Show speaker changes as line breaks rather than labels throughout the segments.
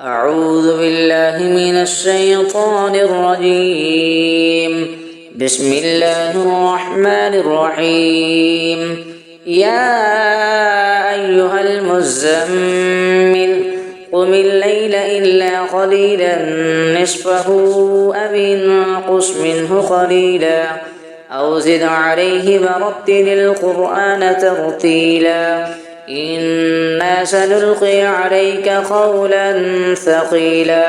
أعوذ بالله من الشيطان الرجيم. بسم الله الرحمن الرحيم. يا أيها المزمل قم الليل إلا قليلا نصفه أو انقص منه قليلا أو زد عليه ورتل القرآن ترتيلا إنا سنلقي عليك قولا ثقيلا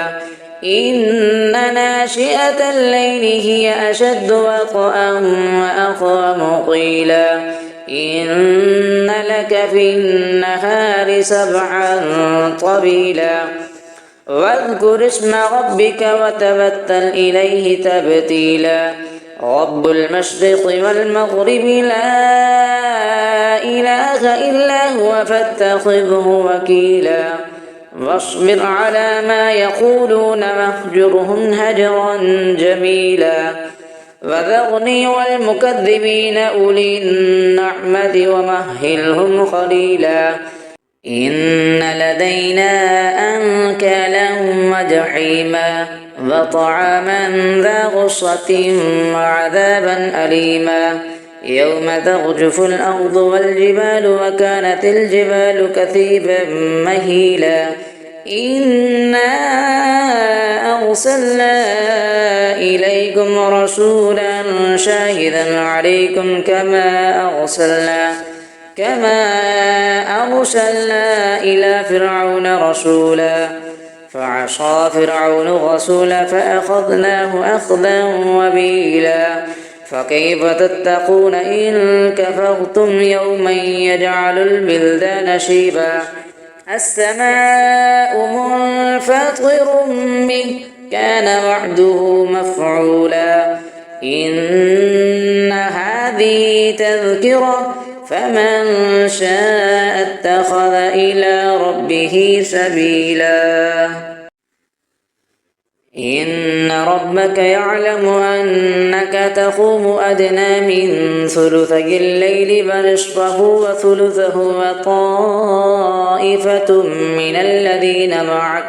إن ناشئة الليل هي أشد وطئا وأقوم قيلا إن لك في النهار سبعا طويلا واذكر اسم ربك وتبتل إليه تبتيلا رب المشرق والمغرب لا إله إلا هو فاتخذه وكيلا واصبر على ما يقولون واهجرهم هجرا جميلا وذرني والمكذبين أولي النعمة ومهلهم قليلا إن لدينا أنكالا وجحيما وطعاما ذا غصة وعذابا أليما يوم ترجف الأرض والجبال وكانت الجبال كثيبا مهيلا إنا أرسلنا إليكم رسولا شاهدا عليكم كما أرسلنا إلى فرعون رسولا فعصى فرعون الرسول فأخذناه أخذا وبيلا فكيف تتقون إن كفرتم يوما يجعل البلدان شيبا السماء منفطر به كان وعده مفعولا إن هذه تذكرة فمن شاء اتخذ إلى ربه سبيلا إن ربك يعلم أنك تقوم أدنى من ثلثي الليل ونصفه وثلثه وطائفة من الذين معك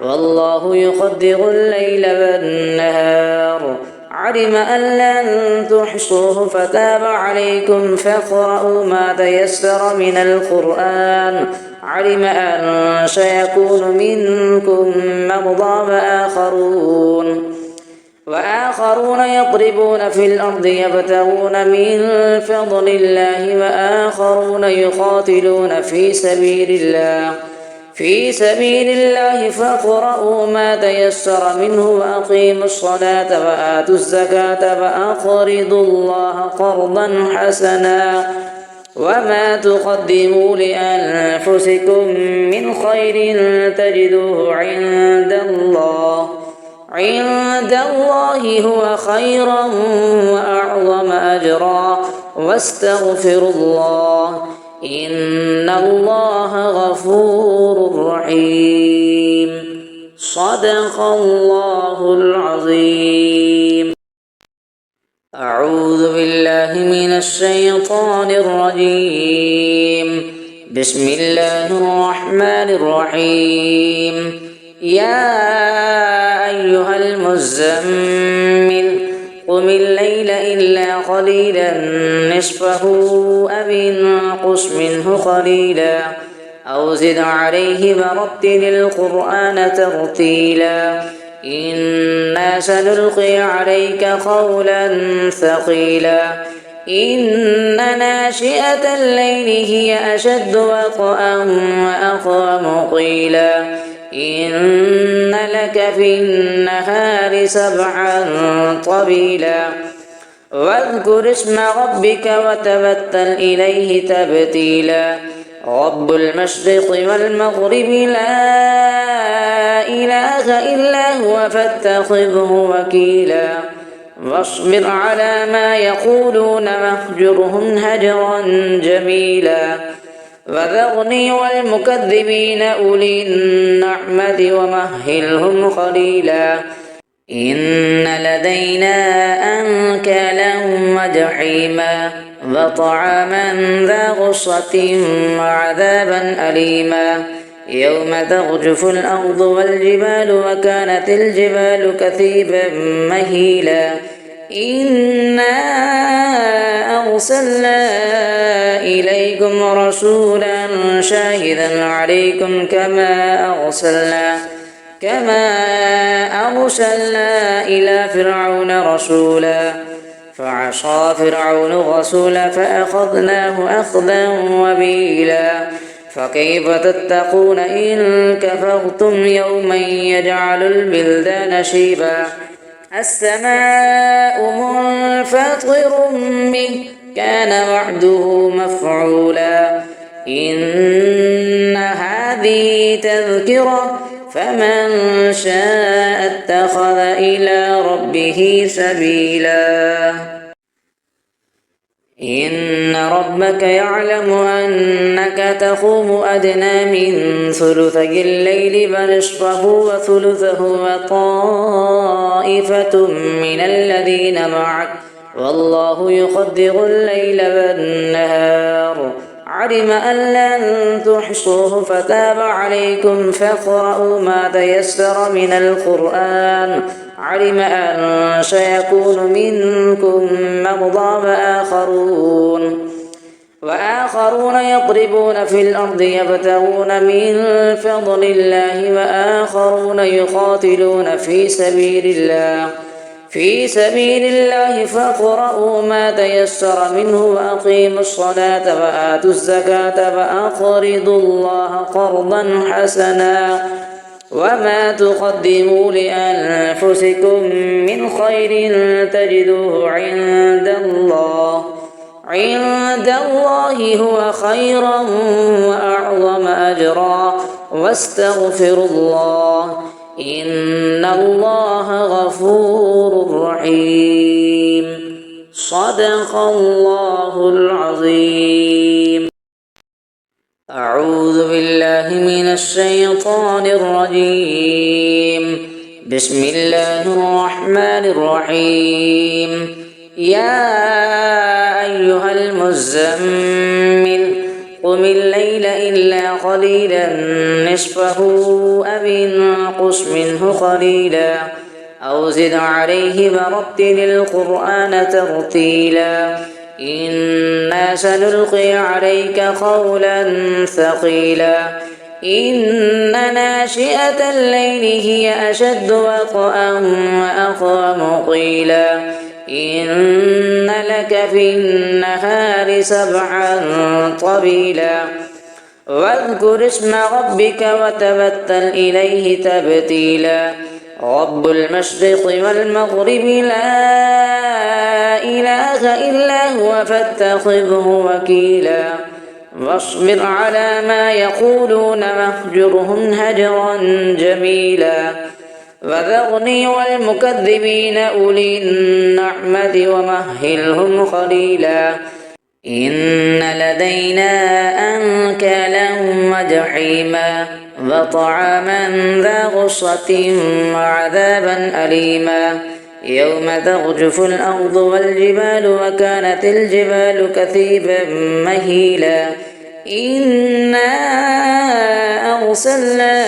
والله يقدر الليل والنهار علم أن لن تحصوه فتاب عليكم فاقرؤوا ما تيسر من القرآن علم أن سيكون منكم مرضى وآخرون يضربون في الأرض يبتغون من فضل الله وآخرون يقاتلون في سبيل الله فاقرؤوا ما تيسر منه وأقيموا الصلاة وآتوا الزكاة وأقرضوا الله قرضا حسنا وما تقدموا لأنفسكم من خير تجدوه عند الله هو خيرا وأعظم أجرا واستغفر الله إن الله غفور رحيم صدق الله العظيم. أعوذ بالله من الشيطان الرجيم. بسم الله الرحمن الرحيم. يا أيها المزمل قم الليل إلا قليلا نصفه أو انقص منه قليلا أو زد عليه ورتل القرآن ترتيلا إنا سنلقي عليك قولا ثقيلا إن ناشئة الليل هي أشد وطئا وأقوم قيلا إن لك في النهار سبعا طويلا واذكر اسم ربك وتبتل إليه تبتيلا رب المشرق والمغرب لا إله إلا هو فاتخذه وكيلا واصبر على ما يقولون واهجرهم هجرا جميلا وذرني والمكذبين أولي النعمة ومهلهم قليلا إن لدينا أنكالا وجحيما وطعاما ذا غصة وعذابا أليما يوم ترجف الأرض والجبال وكانت الجبال كثيبا مهيلا إنا أرسلنا إليكم رسولا شاهدا عليكم كما أرسلنا إلى فرعون رسولا فعصى فرعون الرسول فأخذناه أخذا وبيلا فكيف تتقون إن كفرتم يوما يجعل البلدان شيبا السماء منفطر به كان وعده مفعولا إن هذه تذكرة فمن شاء اتخذ إلى ربه سبيلا إن ربك يعلم أنك تقوم أدنى من ثلثي الليل فنصفه وثلثه وطائفة من الذين معك والله يقدر الليل والنهار علم أن لن تحصوه فتاب عليكم فاقرؤوا ما تيسر من القرآن علم أن سيكون منكم مرضى وآخرون يضربون في الأرض يبتغون من فضل الله وآخرون يقاتلون في سبيل الله فاقرؤوا ما تيسر منه وأقيموا الصلاة وآتوا الزكاة وأقرضوا الله قرضا حسنا وما تقدموا لأنفسكم من خير تجدوه عند الله هو خيرا وأعظم أجرا واستغفروا الله إن الله غفور رحيم صدق الله العظيم أعوذ بالله من الشيطان الرجيم بسم الله الرحمن الرحيم يا أيها المزمل قم الليل إلا قليلا نصفه أو انقص منه قليلا أو زد عليه ورتل القرآن ترتيلا إنا سنلقي عليك قولا ثقيلا إن ناشئة الليل هي أشد وطئا وأقوم قيلا إن لك في النهار سبحا طويلا واذكر اسم ربك وتبتل إليه تبتيلا رب المشرق والمغرب لا إله إلا هو فاتخذه وكيلا واصبر على ما يقولون واهجرهم هجرا جميلا وذرني والمكذبين أولي النعمة ومهلهم قليلا إن لدينا أنكالا وجحيما وطعاما ذا غصة وعذابا أليما يوم ترجف الأرض والجبال وكانت الجبال كثيبا مهيلا إنا أرسلنا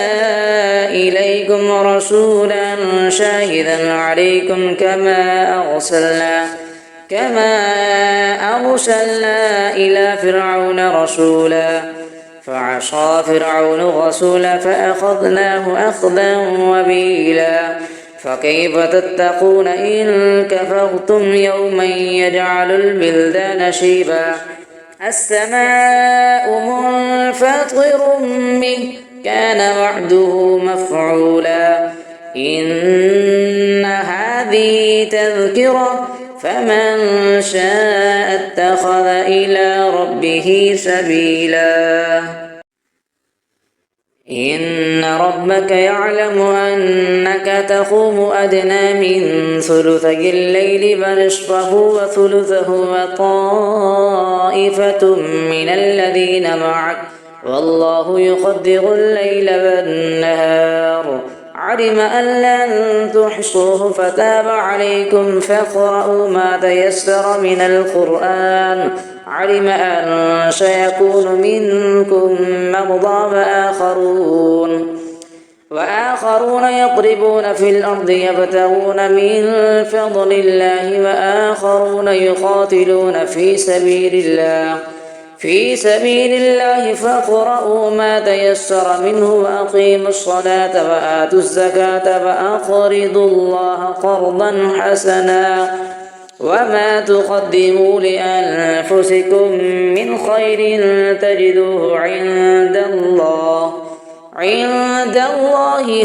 إليكم رسولا شاهدا عليكم كما أرسلنا إلى فرعون رسولا فعصى فرعون الرسول فأخذناه أخذا وبيلا فكيف تتقون إن كفرتم يوما يجعل البلدان شيبا السماء منفطر به كان وعده مفعولا إن هذه تذكرة فمن شاء اتخذ إلى ربه سبيلا إن ربك يعلم أنك تقوم أدنى من ثلثي الليل فنصفه وثلثه وطائفة من الذين معك والله يقدر الليل والنهار علم أن لن تحصوه فتاب عليكم فاقرؤوا ما تيسر من القرآن علم أن سيكون منكم مرضى وآخرون يضربون في الأرض يبتغون من فضل الله وآخرون يقاتلون في سبيل الله فاقرؤوا ما تيسر منه وأقيموا الصلاة وآتوا الزكاة وأقرضوا الله قرضا حسنا وما تقدموا لأنفسكم من خير تجدوه عند الله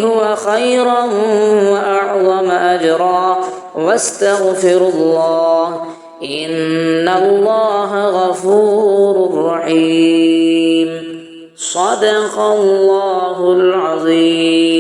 هو خيرا وأعظم أجرا واستغفروا الله إن الله غفور رحيم. صدق الله العظيم.